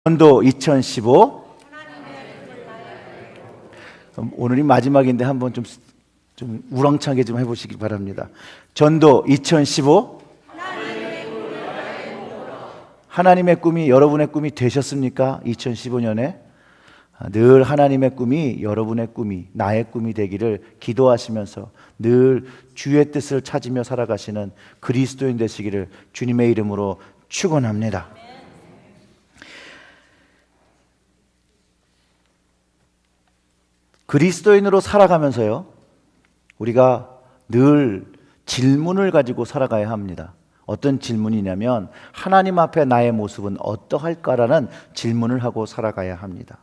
전도 2015. 오늘이 마지막인데 한번 좀 우렁차게 좀 해보시기 바랍니다. 전도 2015. 하나님의 꿈이 여러분의 꿈이 되셨습니까? 2015년에 늘 하나님의 꿈이 여러분의 꿈이 나의 꿈이 되기를 기도하시면서 늘 주의 뜻을 찾으며 살아가시는 그리스도인 되시기를 주님의 이름으로 축원합니다. 그리스도인으로 살아가면서요, 우리가 늘 질문을 가지고 살아가야 합니다. 어떤 질문이냐면 하나님 앞에 나의 모습은 어떠할까라는 질문을 하고 살아가야 합니다.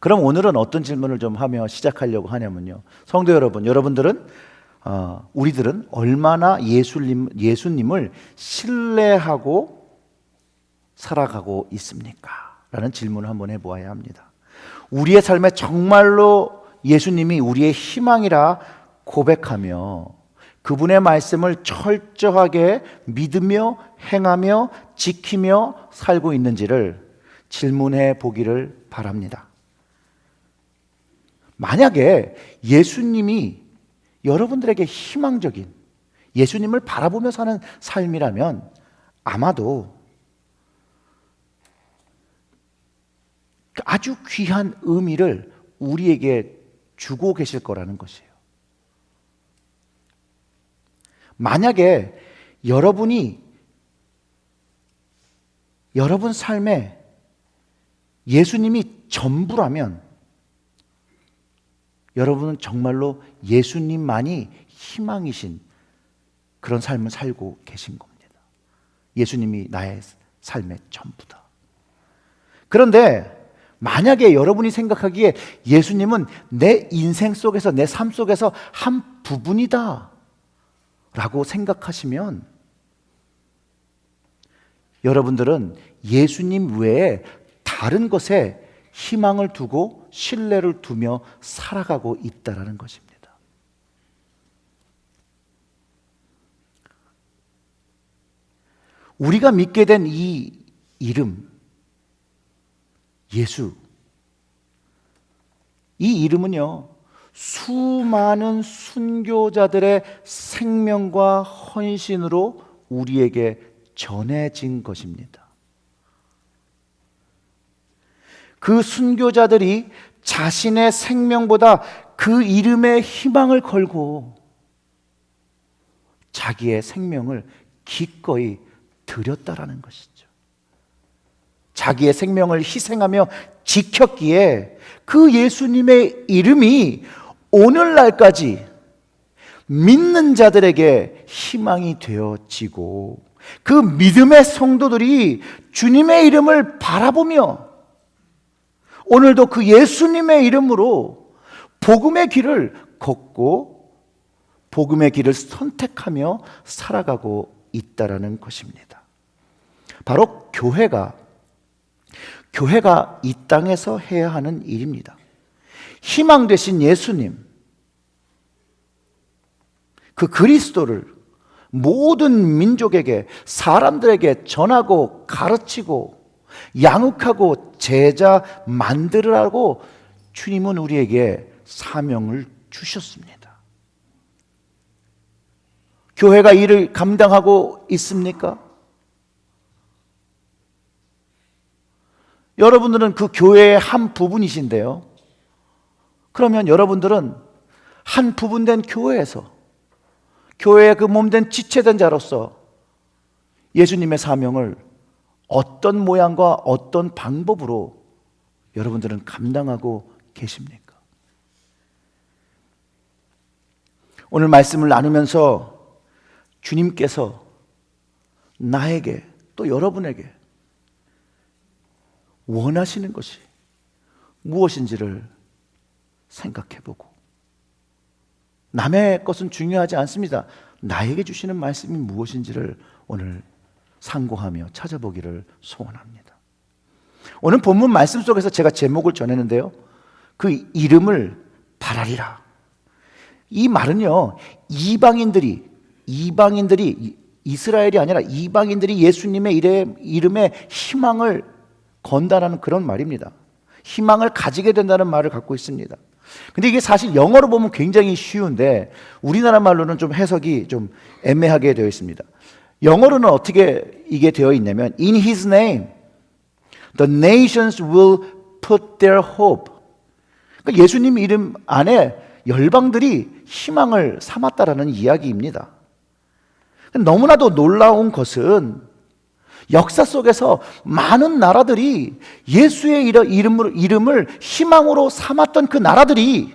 그럼 오늘은 어떤 질문을 좀 하며 시작하려고 하냐면요, 성도 여러분, 여러분들은 우리들은 얼마나 예수님을 신뢰하고 살아가고 있습니까? 라는 질문을 한번 해보아야 합니다. 우리의 삶에 정말로 예수님이 우리의 희망이라 고백하며 그분의 말씀을 철저하게 믿으며 행하며 지키며 살고 있는지를 질문해 보기를 바랍니다. 만약에 예수님이 여러분들에게 희망적인, 예수님을 바라보며 사는 삶이라면 아마도 아주 귀한 의미를 우리에게 주고 계실 거라는 것이에요. 만약에 여러분이 여러분 삶에 예수님이 전부라면 여러분은 정말로 예수님만이 희망이신 그런 삶을 살고 계신 겁니다. 예수님이 나의 삶의 전부다. 그런데 만약에 여러분이 생각하기에 예수님은 내 인생 속에서, 내 삶 속에서 한 부분이다 라고 생각하시면 여러분들은 예수님 외에 다른 것에 희망을 두고 신뢰를 두며 살아가고 있다는 것입니다. 우리가 믿게 된 이 이름, 예수, 이 이름은요, 수많은 순교자들의 생명과 헌신으로 우리에게 전해진 것입니다. 그 순교자들이 자신의 생명보다 그 이름에 희망을 걸고 자기의 생명을 기꺼이 드렸다라는 것이죠. 자기의 생명을 희생하며 지켰기에 그 예수님의 이름이 오늘날까지 믿는 자들에게 희망이 되어지고 그 믿음의 성도들이 주님의 이름을 바라보며 오늘도 그 예수님의 이름으로 복음의 길을 걷고 복음의 길을 선택하며 살아가고 있다라는 것입니다. 바로 교회가 이 땅에서 해야 하는 일입니다. 희망 되신 예수님, 그 그리스도를 모든 민족에게, 사람들에게 전하고 가르치고 양육하고 제자 만들으라고 주님은 우리에게 사명을 주셨습니다. 교회가 이를 감당하고 있습니까? 여러분들은 그 교회의 한 부분이신데요, 그러면 여러분들은 한 부분된 교회에서 교회의 그 몸된 지체된 자로서 예수님의 사명을 어떤 모양과 어떤 방법으로 여러분들은 감당하고 계십니까? 오늘 말씀을 나누면서 주님께서 나에게 또 여러분에게 원하시는 것이 무엇인지를 생각해보고, 남의 것은 중요하지 않습니다. 나에게 주시는 말씀이 무엇인지를 오늘 상고하며 찾아보기를 소원합니다. 오늘 본문 말씀 속에서 제가 제목을 전했는데요, 그 이름을 바라리라. 이 말은요, 이방인들이 이스라엘이 아니라 이방인들이 예수님의 이름에 희망을 건다라는 그런 말입니다. 희망을 가지게 된다는 말을 갖고 있습니다. 근데 이게 사실 영어로 보면 굉장히 쉬운데 우리나라 말로는 좀 해석이 좀 애매하게 되어 있습니다. 영어로는 어떻게 이게 되어 있냐면 In His name the nations will put their hope. 그러니까 예수님 이름 안에 열방들이 희망을 삼았다라는 이야기입니다. 너무나도 놀라운 것은 역사 속에서 많은 나라들이 예수의 이름을 희망으로 삼았던 그 나라들이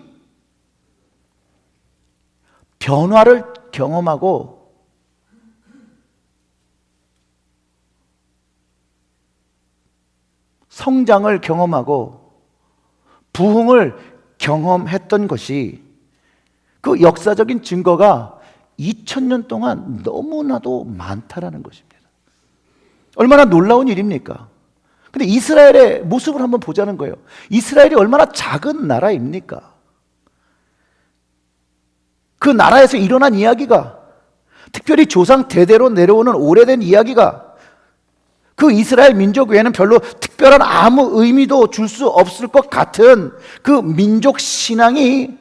변화를 경험하고 성장을 경험하고 부흥을 경험했던 것이 그 역사적인 증거가 2000년 동안 너무나도 많다라는 것입니다. 얼마나 놀라운 일입니까? 근데 이스라엘의 모습을 한번 보자는 거예요. 이스라엘이 얼마나 작은 나라입니까? 그 나라에서 일어난 이야기가, 특별히 조상 대대로 내려오는 오래된 이야기가 그 이스라엘 민족 외에는 별로 특별한 아무 의미도 줄 수 없을 것 같은 그 민족 신앙이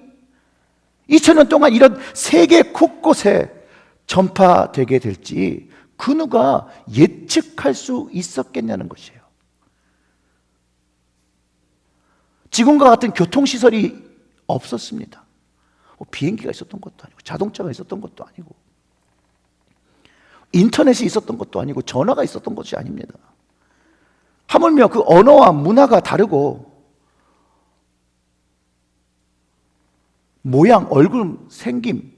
2000년 동안 이런 세계 곳곳에 전파되게 될지 그 누가 예측할 수 있었겠냐는 것이에요. 지금과 같은 교통시설이 없었습니다. 비행기가 있었던 것도 아니고 자동차가 있었던 것도 아니고 인터넷이 있었던 것도 아니고 전화가 있었던 것이 아닙니다. 하물며 그 언어와 문화가 다르고 모양, 얼굴, 생김,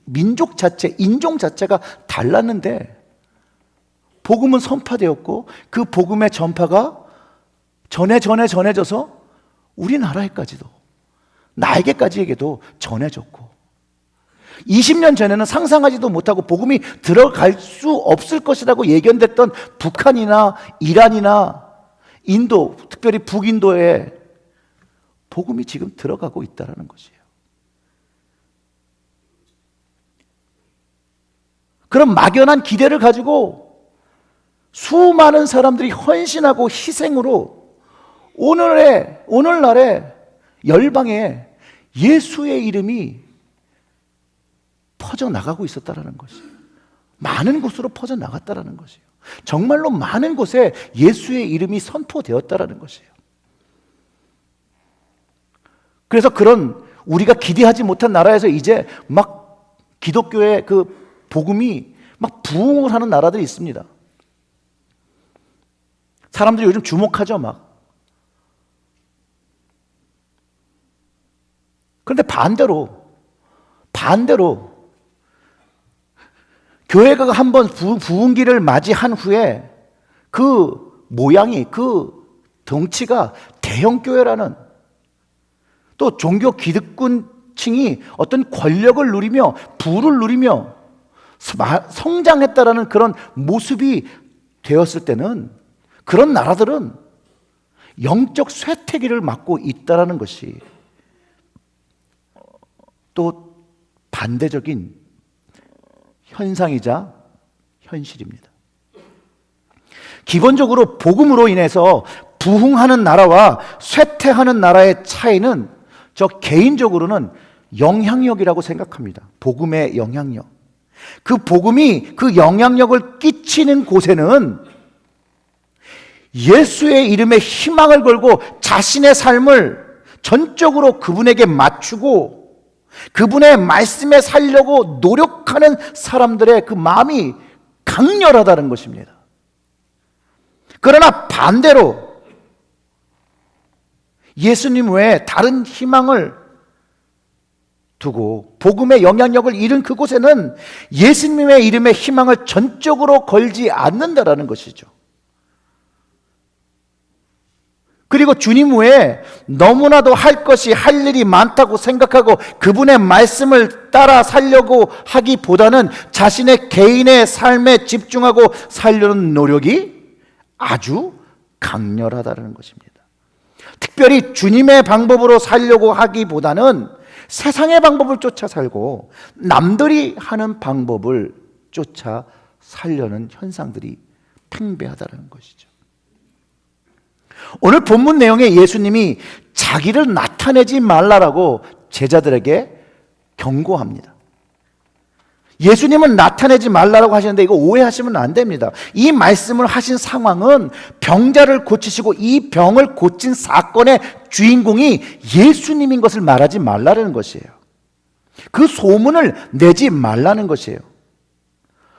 민족 자체, 인종 자체가 달랐는데 복음은 선파되었고 그 복음의 전파가 전해져서 우리나라에까지도 나에게까지에게도 전해졌고 20년 전에는 상상하지도 못하고 복음이 들어갈 수 없을 것이라고 예견됐던 북한이나 이란이나 인도, 특별히 북인도에 복음이 지금 들어가고 있다는 것이에요. 그런 막연한 기대를 가지고 수많은 사람들이 헌신하고 희생으로 오늘날의 열방에 예수의 이름이 퍼져나가고 있었다는 것이에요. 많은 곳으로 퍼져나갔다는 것이에요. 정말로 많은 곳에 예수의 이름이 선포되었다는 것이에요. 그래서 그런 우리가 기대하지 못한 나라에서 이제 막 기독교의 그 복음이 막 부흥을 하는 나라들이 있습니다. 사람들이 요즘 주목하죠, 막. 그런데 반대로 교회가 한번 부흥기를 맞이한 후에 그 모양이, 그 덩치가 대형교회라는, 또 종교 기득권층이 어떤 권력을 누리며 부를 누리며 성장했다라는 그런 모습이 되었을 때는 그런 나라들은 영적 쇠퇴기를 맞고 있다라는 것이 또 반대적인 현상이자 현실입니다. 기본적으로 복음으로 인해서 부흥하는 나라와 쇠퇴하는 나라의 차이는 저 개인적으로는 영향력이라고 생각합니다. 복음의 영향력. 그 복음이 그 영향력을 끼치는 곳에는 예수의 이름에 희망을 걸고 자신의 삶을 전적으로 그분에게 맞추고 그분의 말씀에 살려고 노력하는 사람들의 그 마음이 강렬하다는 것입니다. 그러나 반대로 예수님 외에 다른 희망을 두고 복음의 영향력을 잃은 그곳에는 예수님의 이름의 희망을 전적으로 걸지 않는다라는 것이죠. 그리고 주님 외에 너무나도 할 것이, 할 일이 많다고 생각하고 그분의 말씀을 따라 살려고 하기보다는 자신의 개인의 삶에 집중하고 살려는 노력이 아주 강렬하다는 것입니다. 특별히 주님의 방법으로 살려고 하기보다는 세상의 방법을 쫓아 살고 남들이 하는 방법을 쫓아 살려는 현상들이 팽배하다는 것이죠. 오늘 본문 내용에 예수님이 자기를 나타내지 말라라고 제자들에게 경고합니다. 예수님은 나타내지 말라고 하시는데 이거 오해하시면 안 됩니다. 이 말씀을 하신 상황은 병자를 고치시고 이 병을 고친 사건의 주인공이 예수님인 것을 말하지 말라는 것이에요. 그 소문을 내지 말라는 것이에요.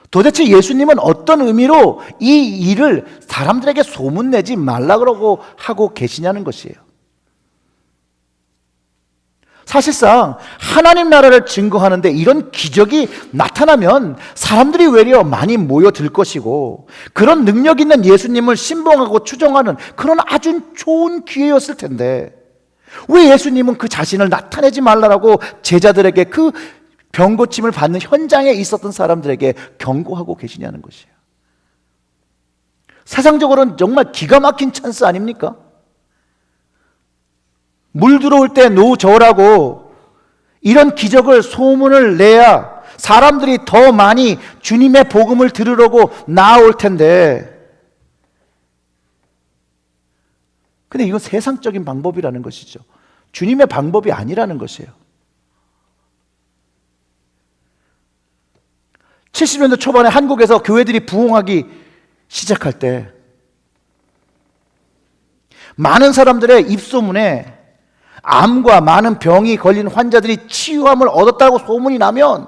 도대체 예수님은 어떤 의미로 이 일을 사람들에게 소문내지 말라고 하고 계시냐는 것이에요. 사실상 하나님 나라를 증거하는데 이런 기적이 나타나면 사람들이 외려 많이 모여들 것이고, 그런 능력 있는 예수님을 신봉하고 추종하는 그런 아주 좋은 기회였을 텐데, 왜 예수님은 그 자신을 나타내지 말라고 제자들에게, 그 병고침을 받는 현장에 있었던 사람들에게 경고하고 계시냐는 것이에요. 세상적으로는 정말 기가 막힌 찬스 아닙니까? 물 들어올 때 노 저으라고 이런 기적을 소문을 내야 사람들이 더 많이 주님의 복음을 들으려고 나올 텐데, 근데 이건 세상적인 방법이라는 것이죠. 주님의 방법이 아니라는 것이에요. 70년대 초반에 한국에서 교회들이 부흥하기 시작할 때 많은 사람들의 입소문에 암과 많은 병이 걸린 환자들이 치유함을 얻었다고 소문이 나면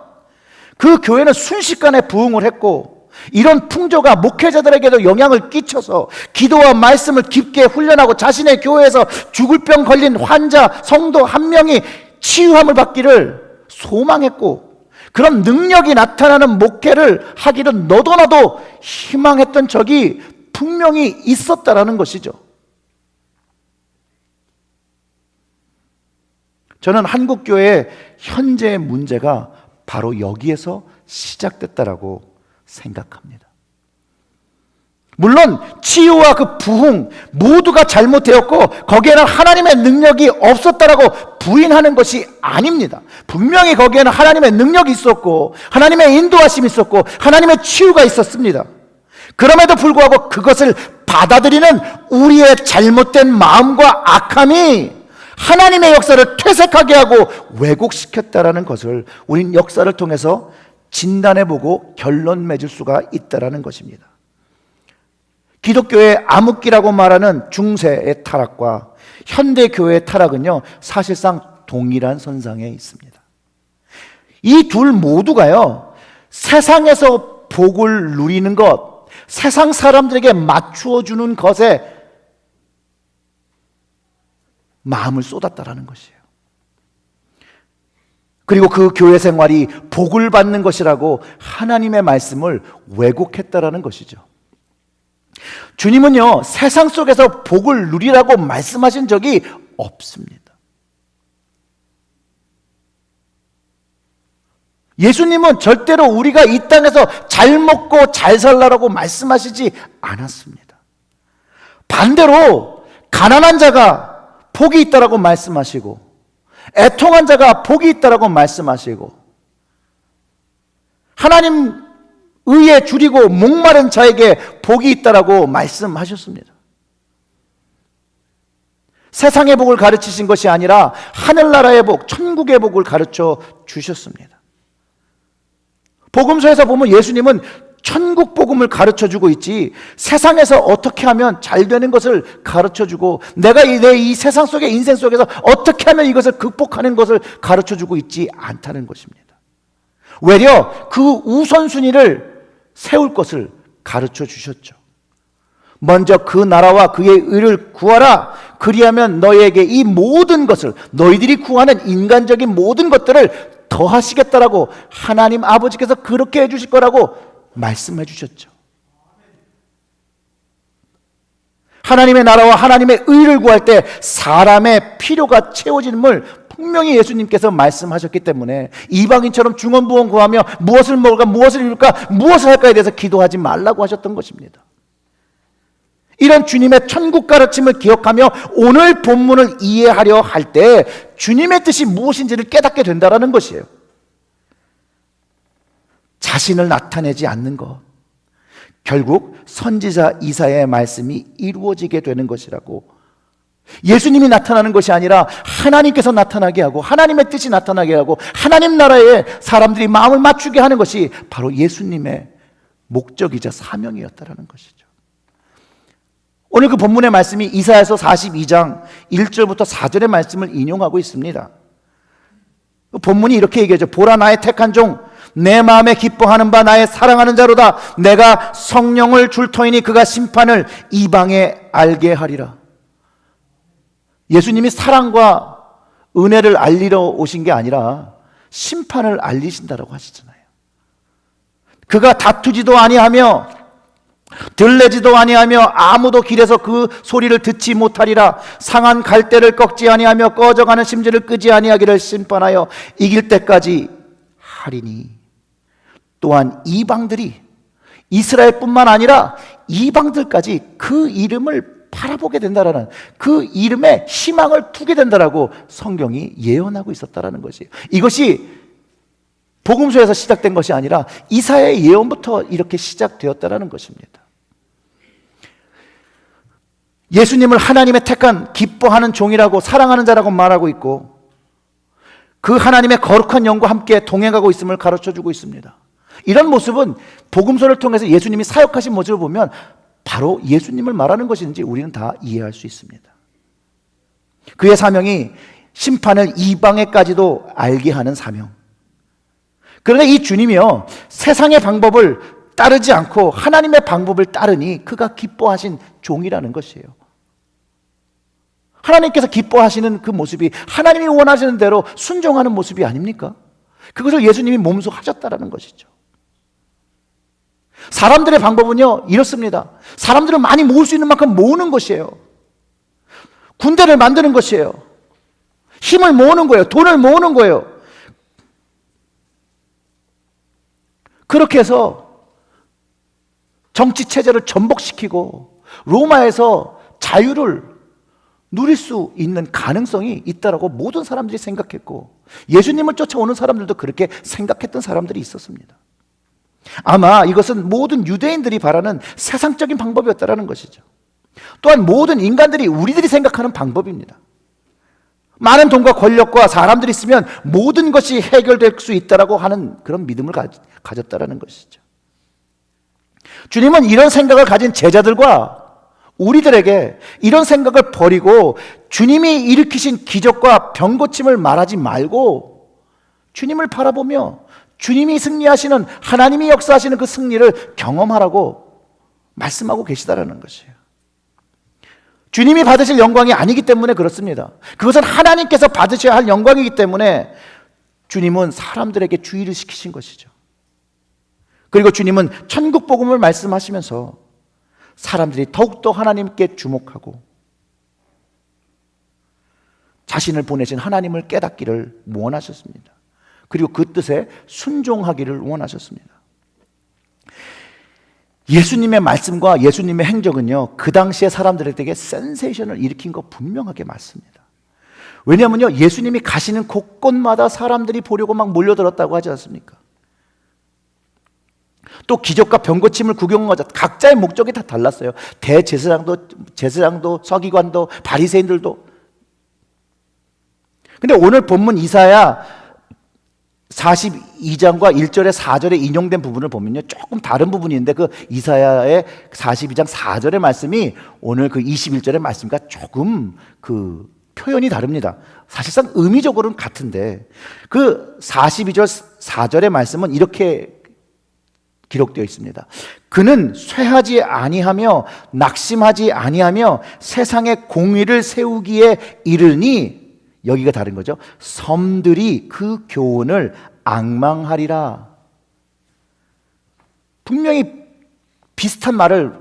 그 교회는 순식간에 부흥을 했고, 이런 풍조가 목회자들에게도 영향을 끼쳐서 기도와 말씀을 깊게 훈련하고 자신의 교회에서 죽을 병 걸린 환자 성도 한 명이 치유함을 받기를 소망했고, 그런 능력이 나타나는 목회를 하기를 너도나도 희망했던 적이 분명히 있었다라는 것이죠. 저는 한국교회의 현재의 문제가 바로 여기에서 시작됐다라고 생각합니다. 물론 치유와 그 부흥 모두가 잘못되었고 거기에는 하나님의 능력이 없었다라고 부인하는 것이 아닙니다. 분명히 거기에는 하나님의 능력이 있었고 하나님의 인도하심이 있었고 하나님의 치유가 있었습니다. 그럼에도 불구하고 그것을 받아들이는 우리의 잘못된 마음과 악함이 하나님의 역사를 퇴색하게 하고 왜곡시켰다라는 것을 우린 역사를 통해서 진단해보고 결론 맺을 수가 있다라는 것입니다. 기독교의 암흑기라고 말하는 중세의 타락과 현대교회의 타락은요, 사실상 동일한 선상에 있습니다. 이 둘 모두가요, 세상에서 복을 누리는 것, 세상 사람들에게 맞추어 주는 것에 마음을 쏟았다라는 것이에요. 그리고 그 교회 생활이 복을 받는 것이라고 하나님의 말씀을 왜곡했다라는 것이죠. 주님은요, 세상 속에서 복을 누리라고 말씀하신 적이 없습니다. 예수님은 절대로 우리가 이 땅에서 잘 먹고 잘 살라라고 말씀하시지 않았습니다. 반대로 가난한 자가 복이 있다라고 말씀하시고 애통한 자가 복이 있다라고 말씀하시고 하나님 의에 줄이고 목마른 자에게 복이 있다라고 말씀하셨습니다. 세상의 복을 가르치신 것이 아니라 하늘나라의 복, 천국의 복을 가르쳐 주셨습니다. 복음서에서 보면 예수님은 천국 복음을 가르쳐주고 있지 세상에서 어떻게 하면 잘 되는 것을 가르쳐주고 내가 내 이 세상 속의 인생 속에서 어떻게 하면 이것을 극복하는 것을 가르쳐주고 있지 않다는 것입니다. 외려 그 우선순위를 세울 것을 가르쳐 주셨죠. 먼저 그 나라와 그의 의를 구하라. 그리하면 너희에게 이 모든 것을, 너희들이 구하는 인간적인 모든 것들을 더하시겠다라고 하나님 아버지께서 그렇게 해주실 거라고 말씀해 주셨죠. 하나님의 나라와 하나님의 의를 구할 때 사람의 필요가 채워짐을 분명히 예수님께서 말씀하셨기 때문에 이방인처럼 중언부언 구하며 무엇을 먹을까, 무엇을 이룰까, 무엇을 할까에 대해서 기도하지 말라고 하셨던 것입니다. 이런 주님의 천국 가르침을 기억하며 오늘 본문을 이해하려 할 때 주님의 뜻이 무엇인지를 깨닫게 된다는 것이에요. 자신을 나타내지 않는 것, 결국 선지자 이사야의 말씀이 이루어지게 되는 것이라고. 예수님이 나타나는 것이 아니라 하나님께서 나타나게 하고 하나님의 뜻이 나타나게 하고 하나님 나라에 사람들이 마음을 맞추게 하는 것이 바로 예수님의 목적이자 사명이었다라는 것이죠. 오늘 그 본문의 말씀이 이사야서 42장 1절부터 4절의 말씀을 인용하고 있습니다. 본문이 이렇게 얘기하죠. 보라, 나의 택한 종, 내 마음에 기뻐하는 바 나의 사랑하는 자로다. 내가 성령을 줄 터이니 그가 심판을 이방에 알게 하리라. 예수님이 사랑과 은혜를 알리러 오신 게 아니라 심판을 알리신다라고 하시잖아요. 그가 다투지도 아니하며 들레지도 아니하며 아무도 길에서 그 소리를 듣지 못하리라. 상한 갈대를 꺾지 아니하며 꺼져가는 심지를 끄지 아니하기를 심판하여 이길 때까지 하리니. 또한 이방들이, 이스라엘뿐만 아니라 이방들까지 그 이름을 바라보게 된다라는, 그 이름에 희망을 두게 된다라고 성경이 예언하고 있었다라는 것이에요. 이것이 복음서에서 시작된 것이 아니라 이사야의 예언부터 이렇게 시작되었다라는 것입니다. 예수님을 하나님의 택한 기뻐하는 종이라고, 사랑하는 자라고 말하고 있고, 그 하나님의 거룩한 영과 함께 동행하고 있음을 가르쳐주고 있습니다. 이런 모습은 복음서를 통해서 예수님이 사역하신 모습을 보면 바로 예수님을 말하는 것인지 우리는 다 이해할 수 있습니다. 그의 사명이 심판을 이방에까지도 알게 하는 사명. 그런데 이 주님이요, 세상의 방법을 따르지 않고 하나님의 방법을 따르니 그가 기뻐하신 종이라는 것이에요. 하나님께서 기뻐하시는 그 모습이 하나님이 원하시는 대로 순종하는 모습이 아닙니까? 그것을 예수님이 몸소 하셨다라는 것이죠. 사람들의 방법은요 이렇습니다. 사람들을 많이 모을 수 있는 만큼 모으는 것이에요. 군대를 만드는 것이에요. 힘을 모으는 거예요. 돈을 모으는 거예요. 그렇게 해서 정치 체제를 전복시키고 로마에서 자유를 누릴 수 있는 가능성이 있다라고 모든 사람들이 생각했고, 예수님을 쫓아오는 사람들도 그렇게 생각했던 사람들이 있었습니다. 아마 이것은 모든 유대인들이 바라는 세상적인 방법이었다라는 것이죠. 또한 모든 인간들이, 우리들이 생각하는 방법입니다. 많은 돈과 권력과 사람들이 있으면 모든 것이 해결될 수 있다라고 하는 그런 믿음을 가졌다라는 것이죠. 주님은 이런 생각을 가진 제자들과 우리들에게 이런 생각을 버리고 주님이 일으키신 기적과 병고침을 말하지 말고 주님을 바라보며 주님이 승리하시는, 하나님이 역사하시는 그 승리를 경험하라고 말씀하고 계시다라는 것이에요. 주님이 받으실 영광이 아니기 때문에 그렇습니다. 그것은 하나님께서 받으셔야 할 영광이기 때문에 주님은 사람들에게 주의를 시키신 것이죠. 그리고 주님은 천국 복음을 말씀하시면서 사람들이 더욱더 하나님께 주목하고 자신을 보내신 하나님을 깨닫기를 원하셨습니다. 그리고 그 뜻에 순종하기를 원하셨습니다. 예수님의 말씀과 예수님의 행적은요, 그 당시에 사람들에게 센세이션을 일으킨 거 분명하게 맞습니다. 왜냐하면요, 예수님이 가시는 곳곳마다 사람들이 보려고 막 몰려들었다고 하지 않습니까? 또 기적과 병고침을 구경하자. 각자의 목적이 다 달랐어요. 제사장도 서기관도 바리새인들도. 근데 오늘 본문 이사야 42장과 1절에 4절에 인용된 부분을 보면요, 조금 다른 부분이 있는데 그 이사야의 42장 4절의 말씀이 오늘 그 21절의 말씀과 조금 그 표현이 다릅니다. 사실상 의미적으로는 같은데 그 42절 4절의 말씀은 이렇게 기록되어 있습니다. 그는 쇠하지 아니하며 낙심하지 아니하며 세상에 공의를 세우기에 이르니, 여기가 다른 거죠. 섬들이 그 교훈을 앙망하리라. 분명히 비슷한 말을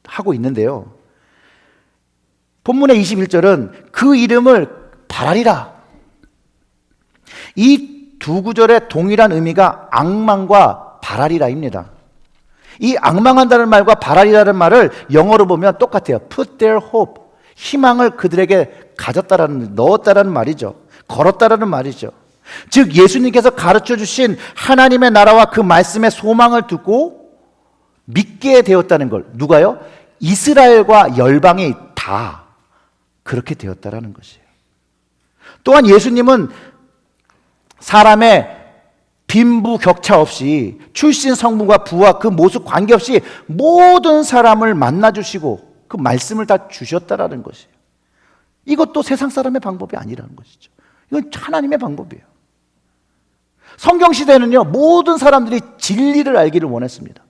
하고 있는데요, 본문의 21절은 그 이름을 바라리라. 이 두 구절의 동일한 의미가 앙망과 바라리라입니다. 이 앙망한다는 말과 바라리라는 말을 영어로 보면 똑같아요. Put their hope, 희망을 그들에게 가졌다라는, 넣었다라는 말이죠. 걸었다라는 말이죠. 즉 예수님께서 가르쳐 주신 하나님의 나라와 그 말씀의 소망을 두고 믿게 되었다는 걸. 누가요? 이스라엘과 열방이 다 그렇게 되었다라는 것이에요. 또한 예수님은 사람의 빈부격차 없이 출신 성분과 부와 그 모습 관계없이 모든 사람을 만나주시고 그 말씀을 다 주셨다라는 것이에요. 이것도 세상 사람의 방법이 아니라는 것이죠. 이건 하나님의 방법이에요. 성경시대는요, 모든 사람들이 진리를 알기를 원했습니다.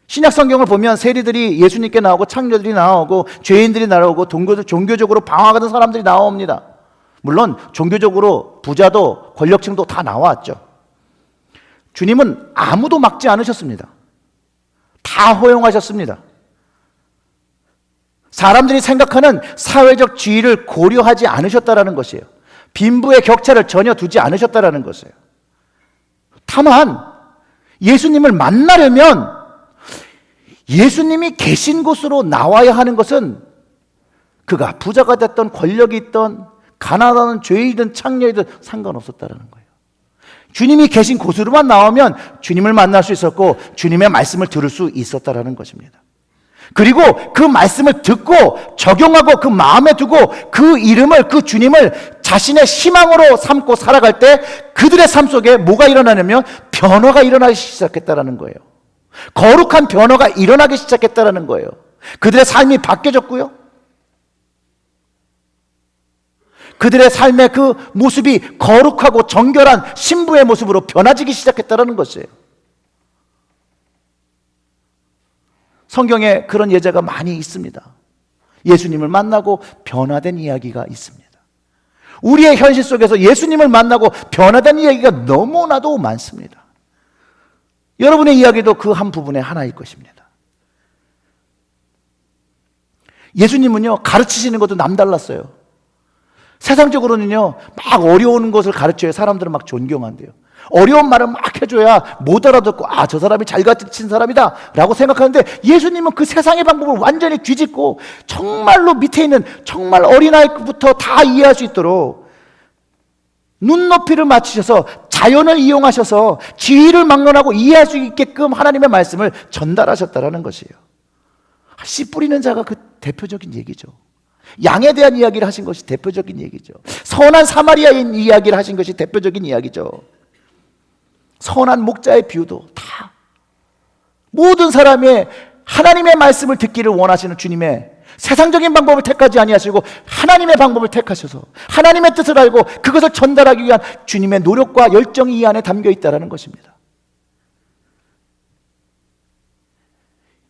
신약 성경을 보면 세리들이 예수님께 나오고 창녀들이 나오고 죄인들이 나오고 종교적으로 방황하던 사람들이 나옵니다. 물론 종교적으로 부자도 권력층도 다 나왔죠. 주님은 아무도 막지 않으셨습니다. 다 허용하셨습니다. 사람들이 생각하는 사회적 지위를 고려하지 않으셨다라는 것이에요. 빈부의 격차를 전혀 두지 않으셨다라는 것이에요. 다만 예수님을 만나려면 예수님이 계신 곳으로 나와야 하는 것은 그가 부자가 됐던 권력이 있던 가난하던 죄인이든 창녀이든 상관없었다는 거예요. 주님이 계신 곳으로만 나오면 주님을 만날 수 있었고 주님의 말씀을 들을 수 있었다는 것입니다. 그리고 그 말씀을 듣고 적용하고 그 마음에 두고 그 이름을, 그 주님을 자신의 희망으로 삼고 살아갈 때 그들의 삶 속에 뭐가 일어나냐면 변화가 일어나기 시작했다는 거예요. 거룩한 변화가 일어나기 시작했다는 거예요. 그들의 삶이 바뀌어졌고요. 그들의 삶의 그 모습이 거룩하고 정결한 신부의 모습으로 변화지기 시작했다는 것이에요. 성경에 그런 예제가 많이 있습니다. 예수님을 만나고 변화된 이야기가 있습니다. 우리의 현실 속에서 예수님을 만나고 변화된 이야기가 너무나도 많습니다. 여러분의 이야기도 그 한 부분의 하나일 것입니다. 예수님은요, 가르치시는 것도 남달랐어요. 세상적으로는요, 막 어려운 것을 가르쳐야 사람들은 막 존경한대요. 어려운 말을 막 해줘야 못 알아듣고 아, 저 사람이 잘 가르친 사람이다 라고 생각하는데 예수님은 그 세상의 방법을 완전히 뒤집고 정말로 밑에 있는 정말 어린아이부터 다 이해할 수 있도록 눈높이를 맞추셔서 자연을 이용하셔서 지위를 막론하고 이해할 수 있게끔 하나님의 말씀을 전달하셨다는 것이에요. 씨 뿌리는 자가 그 대표적인 얘기죠. 양에 대한 이야기를 하신 것이 대표적인 얘기죠. 선한 사마리아인 이야기를 하신 것이 대표적인 이야기죠. 선한 목자의 비유도 다 모든 사람이 하나님의 말씀을 듣기를 원하시는 주님의 세상적인 방법을 택하지 아니하시고 하나님의 방법을 택하셔서 하나님의 뜻을 알고 그것을 전달하기 위한 주님의 노력과 열정이 이 안에 담겨 있다는 것입니다.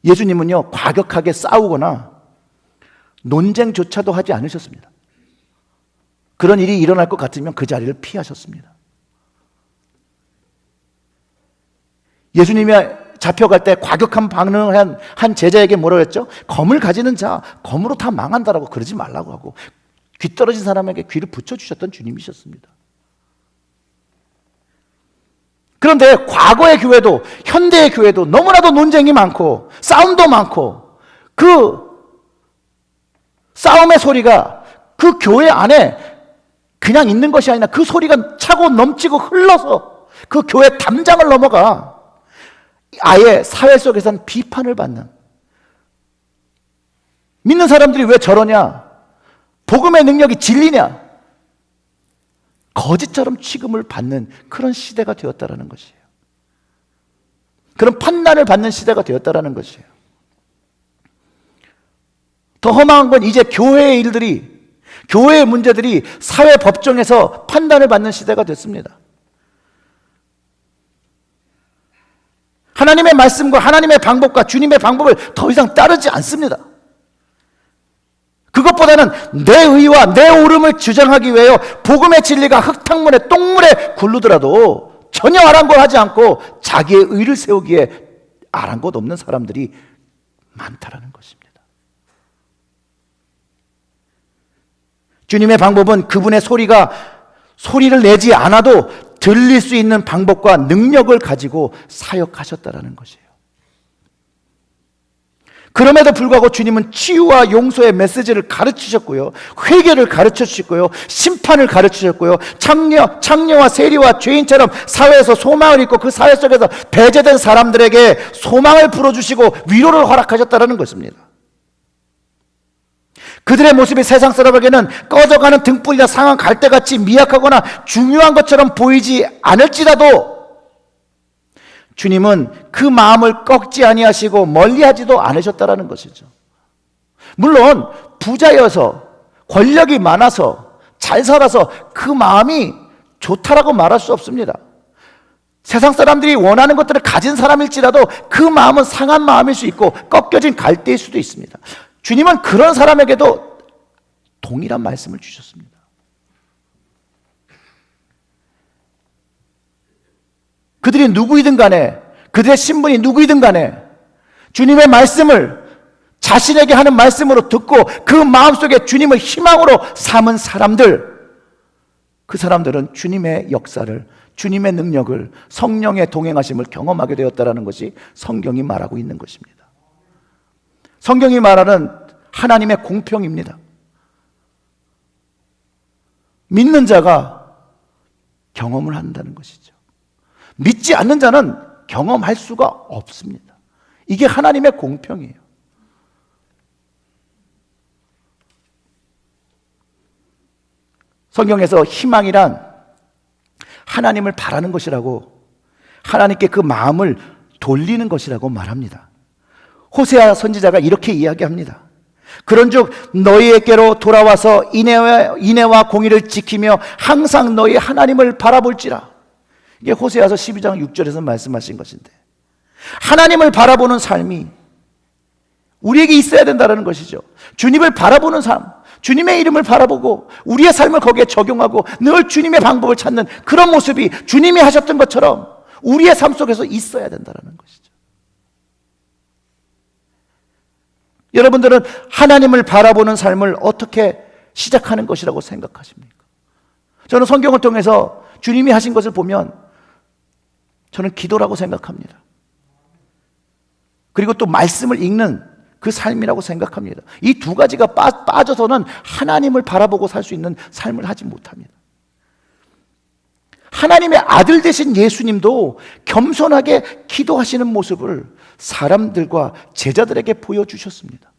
예수님은요, 과격하게 싸우거나 논쟁조차도 하지 않으셨습니다. 그런 일이 일어날 것 같으면 그 자리를 피하셨습니다. 예수님이 잡혀갈 때 과격한 반응을 한 제자에게 뭐라고 했죠? 검을 가지는 자, 검으로 다 망한다라고 그러지 말라고 하고 귀 떨어진 사람에게 귀를 붙여주셨던 주님이셨습니다. 그런데 과거의 교회도 현대의 교회도 너무나도 논쟁이 많고 싸움도 많고 그 싸움의 소리가 그 교회 안에 그냥 있는 것이 아니라 그 소리가 차고 넘치고 흘러서 그 교회 담장을 넘어가 아예 사회 속에서는 비판을 받는, 믿는 사람들이 왜 저러냐, 복음의 능력이 진리냐, 거짓처럼 취급을 받는 그런 시대가 되었다는 것이에요. 그런 판단을 받는 시대가 되었다는 것이에요. 더 험한 건 이제 교회의 일들이, 교회의 문제들이 사회 법정에서 판단을 받는 시대가 됐습니다. 하나님의 말씀과 하나님의 방법과 주님의 방법을 더 이상 따르지 않습니다. 그것보다는 내 의와 내 옳음을 주장하기 위하여 복음의 진리가 흙탕물에 똥물에 굴르더라도 전혀 아랑곳하지 않고 자기의 의를 세우기에 아랑곳 없는 사람들이 많다라는 것입니다. 주님의 방법은 그분의 소리를 내지 않아도 들릴 수 있는 방법과 능력을 가지고 사역하셨다라는 것이에요. 그럼에도 불구하고 주님은 치유와 용서의 메시지를 가르치셨고요, 회개를 가르쳐 주셨고요, 심판을 가르치셨고요, 창녀와 세리와 죄인처럼 사회에서 소망을 잊고 그 사회 속에서 배제된 사람들에게 소망을 불어주시고 위로를 허락하셨다는 것입니다. 그들의 모습이 세상 사람에게는 꺼져가는 등불이나 상한 갈대같이 미약하거나 중요한 것처럼 보이지 않을지라도 주님은 그 마음을 꺾지 아니하시고 멀리하지도 않으셨다라는 것이죠. 물론 부자여서 권력이 많아서 잘 살아서 그 마음이 좋다라고 말할 수 없습니다. 세상 사람들이 원하는 것들을 가진 사람일지라도 그 마음은 상한 마음일 수 있고 꺾여진 갈대일 수도 있습니다. 주님은 그런 사람에게도 동일한 말씀을 주셨습니다. 그들이 누구이든 간에, 그들의 신분이 누구이든 간에 주님의 말씀을 자신에게 하는 말씀으로 듣고 그 마음속에 주님을 희망으로 삼은 사람들, 그 사람들은 주님의 역사를, 주님의 능력을, 성령의 동행하심을 경험하게 되었다는 것이 성경이 말하고 있는 것입니다. 성경이 말하는 하나님의 공평입니다. 믿는 자가 경험을 한다는 것이죠. 믿지 않는 자는 경험할 수가 없습니다. 이게 하나님의 공평이에요. 성경에서 희망이란 하나님을 바라는 것이라고, 하나님께 그 마음을 돌리는 것이라고 말합니다. 호세아 선지자가 이렇게 이야기합니다. 그런즉 너희에게로 돌아와서 인애와 공의를 지키며 항상 너희 하나님을 바라볼지라. 이게 호세아서 12장 6절에서 말씀하신 것인데, 하나님을 바라보는 삶이 우리에게 있어야 된다는 것이죠. 주님을 바라보는 삶, 주님의 이름을 바라보고 우리의 삶을 거기에 적용하고 늘 주님의 방법을 찾는 그런 모습이 주님이 하셨던 것처럼 우리의 삶 속에서 있어야 된다는 것이죠. 여러분들은 하나님을 바라보는 삶을 어떻게 시작하는 것이라고 생각하십니까? 저는 성경을 통해서 주님이 하신 것을 보면 저는 기도라고 생각합니다. 그리고 또 말씀을 읽는 그 삶이라고 생각합니다. 이 두 가지가 빠져서는 하나님을 바라보고 살 수 있는 삶을 하지 못합니다. 하나님의 아들 되신 예수님도 겸손하게 기도하시는 모습을 사람들과 제자들에게 보여주셨습니다.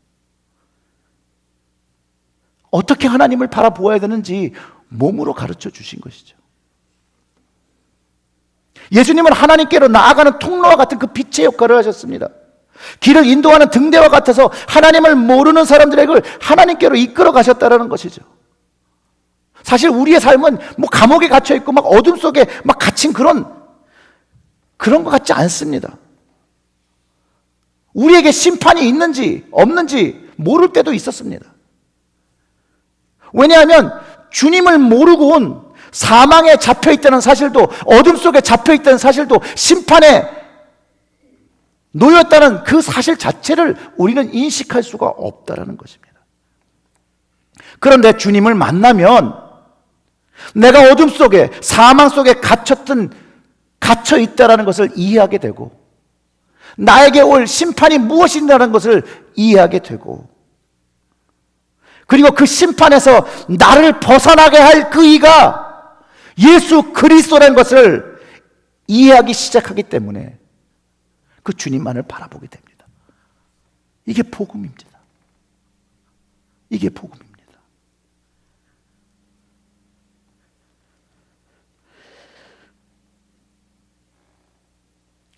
어떻게 하나님을 바라보아야 되는지 몸으로 가르쳐 주신 것이죠. 예수님은 하나님께로 나아가는 통로와 같은 그 빛의 역할을 하셨습니다. 길을 인도하는 등대와 같아서 하나님을 모르는 사람들에게 하나님께로 이끌어 가셨다는 것이죠. 사실 우리의 삶은 뭐 감옥에 갇혀 있고 막 어둠 속에 막 갇힌 그런 것 같지 않습니다. 우리에게 심판이 있는지 없는지 모를 때도 있었습니다. 왜냐하면 주님을 모르고 온 사망에 잡혀있다는 사실도, 어둠 속에 잡혀있다는 사실도, 심판에 놓였다는 그 사실 자체를 우리는 인식할 수가 없다는 것입니다. 그런데 주님을 만나면 내가 어둠 속에, 사망 속에 갇혀있다는 것을 이해하게 되고, 나에게 올 심판이 무엇인가라는 것을 이해하게 되고, 그리고 그 심판에서 나를 벗어나게 할 그 이가 예수 그리스도라는 것을 이해하기 시작하기 때문에 그 주님만을 바라보게 됩니다. 이게 복음입니다. 이게 복음입니다.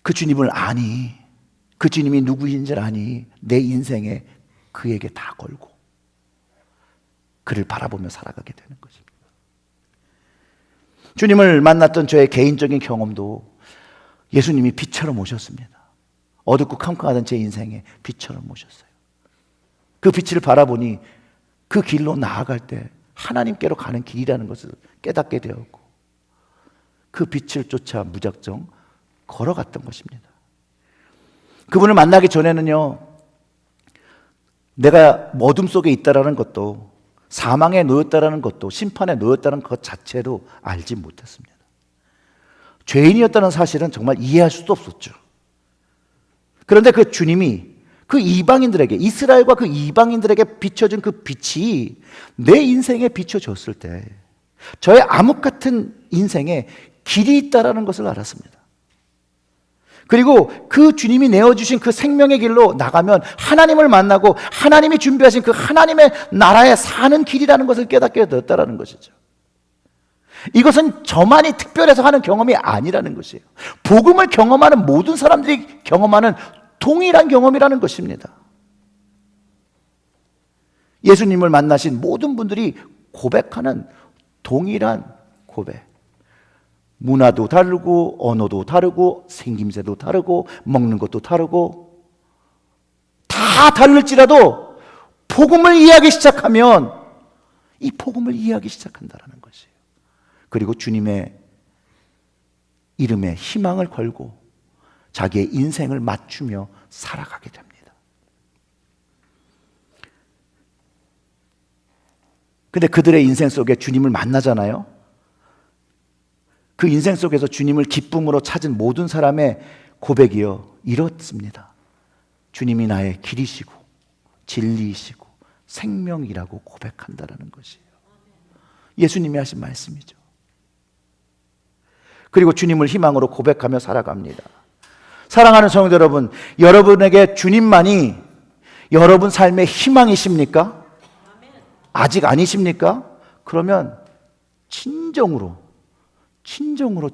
그 주님을 아니, 그 주님이 누구인지 아니, 내 인생에 그에게 다 걸고 그를 바라보며 살아가게 되는 것입니다. 주님을 만났던 저의 개인적인 경험도 예수님이 빛처럼 오셨습니다. 어둡고 캄캄하던 제 인생에 빛처럼 오셨어요. 그 빛을 바라보니 그 길로 나아갈 때 하나님께로 가는 길이라는 것을 깨닫게 되었고, 그 빛을 쫓아 무작정 걸어갔던 것입니다. 그분을 만나기 전에는요, 내가 어둠 속에 있다라는 것도, 사망에 놓였다라는 것도, 심판에 놓였다는 것 자체로 알지 못했습니다. 죄인이었다는 사실은 정말 이해할 수도 없었죠. 그런데 그 주님이 그 이방인들에게, 이스라엘과 그 이방인들에게 비춰준 그 빛이 내 인생에 비춰졌을 때 저의 암흑 같은 인생에 길이 있다라는 것을 알았습니다. 그리고 그 주님이 내어주신 그 생명의 길로 나가면 하나님을 만나고 하나님이 준비하신 그 하나님의 나라에 사는 길이라는 것을 깨닫게 되었다는 것이죠. 이것은 저만이 특별해서 하는 경험이 아니라는 것이에요. 복음을 경험하는 모든 사람들이 경험하는 동일한 경험이라는 것입니다. 예수님을 만나신 모든 분들이 고백하는 동일한 고백. 문화도 다르고 언어도 다르고 생김새도 다르고 먹는 것도 다르고 다 다를지라도 복음을 이해하기 시작하면 이 복음을 이해하기 시작한다는 것이에요. 그리고 주님의 이름에 희망을 걸고 자기의 인생을 맞추며 살아가게 됩니다. 근데 그들의 인생 속에 주님을 만나잖아요. 그 인생 속에서 주님을 기쁨으로 찾은 모든 사람의 고백이요, 이렇습니다. 주님이 나의 길이시고 진리이시고 생명이라고 고백한다는 것이에요. 예수님이 하신 말씀이죠. 그리고 주님을 희망으로 고백하며 살아갑니다. 사랑하는 성도 여러분, 여러분에게 주님만이 여러분 삶의 희망이십니까? 아직 아니십니까? 그러면 친정으로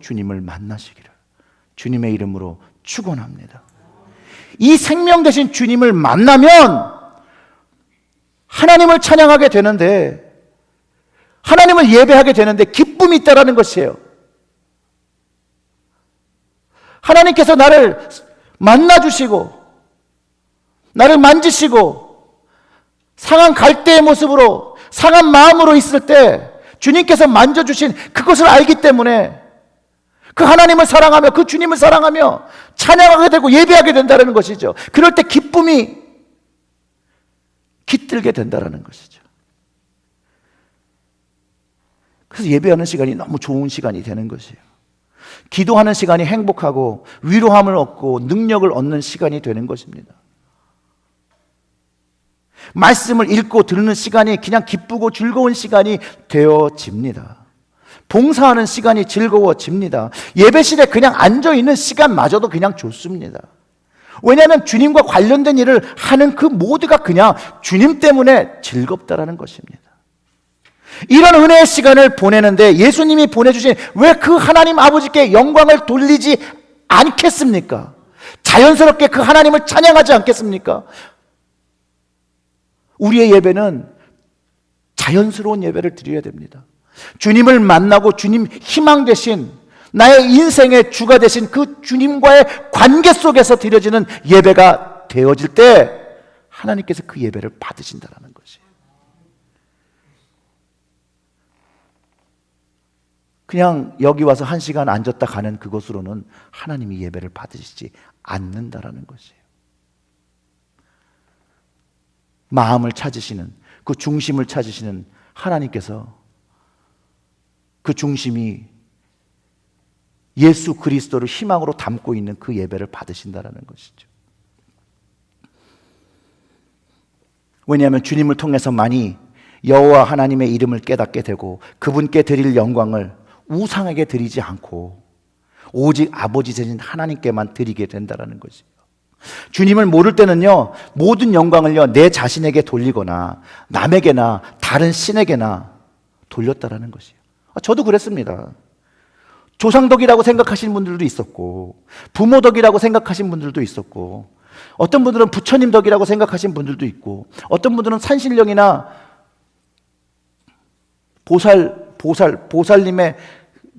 주님을 만나시기를 주님의 이름으로 축원합니다. 이 생명 되신 주님을 만나면 하나님을 찬양하게 되는데, 하나님을 예배하게 되는데 기쁨이 있다라는 것이에요. 하나님께서 나를 만나주시고 나를 만지시고 상한 갈대의 모습으로 상한 마음으로 있을 때 주님께서 만져주신 그것을 알기 때문에 그 하나님을 사랑하며 그 주님을 사랑하며 찬양하게 되고 예배하게 된다는 것이죠. 그럴 때 기쁨이 깃들게 된다는 것이죠. 그래서 예배하는 시간이 너무 좋은 시간이 되는 것이에요. 기도하는 시간이 행복하고 위로함을 얻고 능력을 얻는 시간이 되는 것입니다. 말씀을 읽고 들으는 시간이 그냥 기쁘고 즐거운 시간이 되어집니다. 봉사하는 시간이 즐거워집니다. 예배실에 그냥 앉아있는 시간마저도 그냥 좋습니다. 왜냐하면 주님과 관련된 일을 하는 그 모두가 그냥 주님 때문에 즐겁다라는 것입니다. 이런 은혜의 시간을 보내는데 예수님이 보내주신 왜 그 하나님 아버지께 영광을 돌리지 않겠습니까? 자연스럽게 그 하나님을 찬양하지 않겠습니까? 우리의 예배는 자연스러운 예배를 드려야 됩니다. 주님을 만나고 주님 희망 되신 나의 인생의 주가 되신 그 주님과의 관계 속에서 드려지는 예배가 되어질 때 하나님께서 그 예배를 받으신다는 것이에요. 그냥 여기 와서 1시간 앉았다 가는 그것으로는 하나님이 예배를 받으시지 않는다라는 것이에요. 마음을 찾으시는, 그 중심을 찾으시는 하나님께서 그 중심이 예수 그리스도를 희망으로 담고 있는 그 예배를 받으신다라는 것이죠. 왜냐하면 주님을 통해서만이 여호와 하나님의 이름을 깨닫게 되고 그분께 드릴 영광을 우상에게 드리지 않고 오직 아버지 되신 하나님께만 드리게 된다는 것이에요. 주님을 모를 때는요, 모든 영광을요 내 자신에게 돌리거나 남에게나 다른 신에게나 돌렸다라는 것이에요. 저도 그랬습니다. 조상덕이라고 생각하시는 분들도 있었고 부모덕이라고 생각하시는 분들도 있었고 어떤 분들은 부처님 덕이라고 생각하시는 분들도 있고 어떤 분들은 산신령이나 보살님의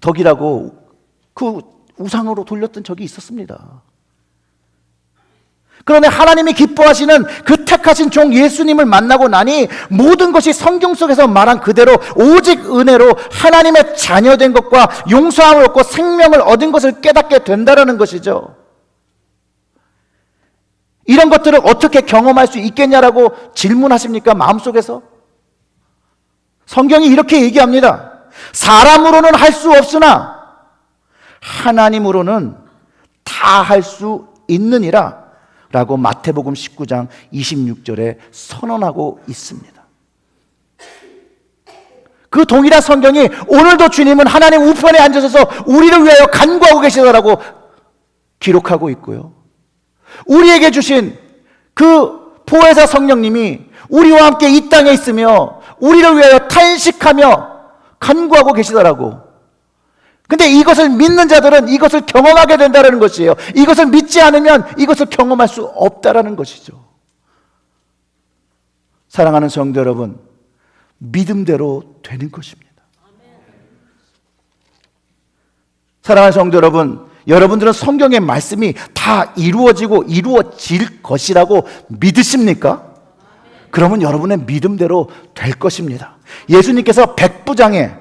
덕이라고 그 우상으로 돌렸던 적이 있었습니다. 그런데 하나님이 기뻐하시는 그 택하신 종 예수님을 만나고 나니 모든 것이 성경 속에서 말한 그대로 오직 은혜로 하나님의 자녀된 것과 용서함을 얻고 생명을 얻은 것을 깨닫게 된다는 것이죠. 이런 것들을 어떻게 경험할 수 있겠냐라고 질문하십니까? 마음속에서? 성경이 이렇게 얘기합니다. 사람으로는 할 수 없으나 하나님으로는 다 할 수 있느니라. 라고 마태복음 19장 26절에 선언하고 있습니다. 그 동일한 성경이 오늘도 주님은 하나님 우편에 앉으셔서 우리를 위하여 간구하고 계시다라고 기록하고 있고요. 우리에게 주신 그 보혜사 성령님이 우리와 함께 이 땅에 있으며 우리를 위하여 탄식하며 간구하고 계시더라고. 근데 이것을 믿는 자들은 이것을 경험하게 된다는 것이에요. 이것을 믿지 않으면 이것을 경험할 수 없다라는 것이죠. 사랑하는 성도 여러분, 믿음대로 되는 것입니다. 사랑하는 성도 여러분, 여러분들은 성경의 말씀이 다 이루어질 것이라고 믿으십니까? 그러면 여러분의 믿음대로 될 것입니다. 예수님께서 백부장의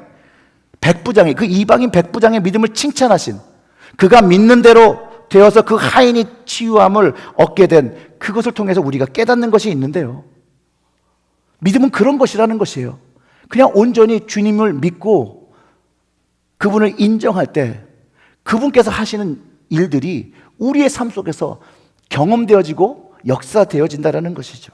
그 이방인 백부장의 믿음을 칭찬하신, 그가 믿는 대로 되어서 그 하인이 치유함을 얻게 된 그것을 통해서 우리가 깨닫는 것이 있는데요. 믿음은 그런 것이라는 것이에요. 그냥 온전히 주님을 믿고 그분을 인정할 때 그분께서 하시는 일들이 우리의 삶 속에서 경험되어지고 역사되어진다는 것이죠.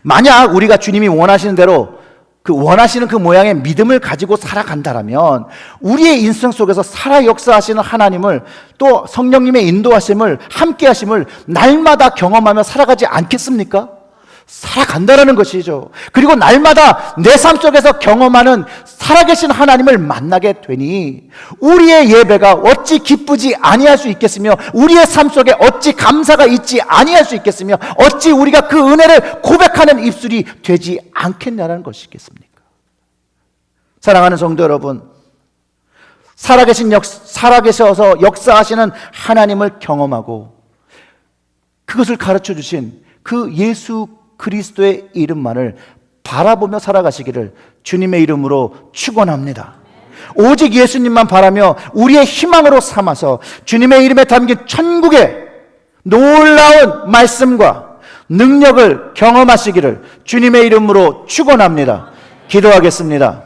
만약 우리가 주님이 원하시는 대로 원하시는 그 모양의 믿음을 가지고 살아간다면 우리의 인생 속에서 살아 역사하시는 하나님을, 또 성령님의 인도하심을, 함께 하심을 날마다 경험하며 살아가지 않겠습니까? 살아간다라는 것이죠. 그리고 날마다 내 삶 속에서 경험하는 살아계신 하나님을 만나게 되니 우리의 예배가 어찌 기쁘지 아니할 수 있겠으며, 우리의 삶 속에 어찌 감사가 있지 아니할 수 있겠으며, 어찌 우리가 그 은혜를 고백하는 입술이 되지 않겠냐는 것이겠습니까? 사랑하는 성도 여러분, 살아계셔서 역사하시는 하나님을 경험하고 그것을 가르쳐 주신 그 예수 그리스도의 이름만을 바라보며 살아가시기를 주님의 이름으로 축원합니다. 오직 예수님만 바라며 우리의 희망으로 삼아서 주님의 이름에 담긴 천국의 놀라운 말씀과 능력을 경험하시기를 주님의 이름으로 축원합니다. 기도하겠습니다.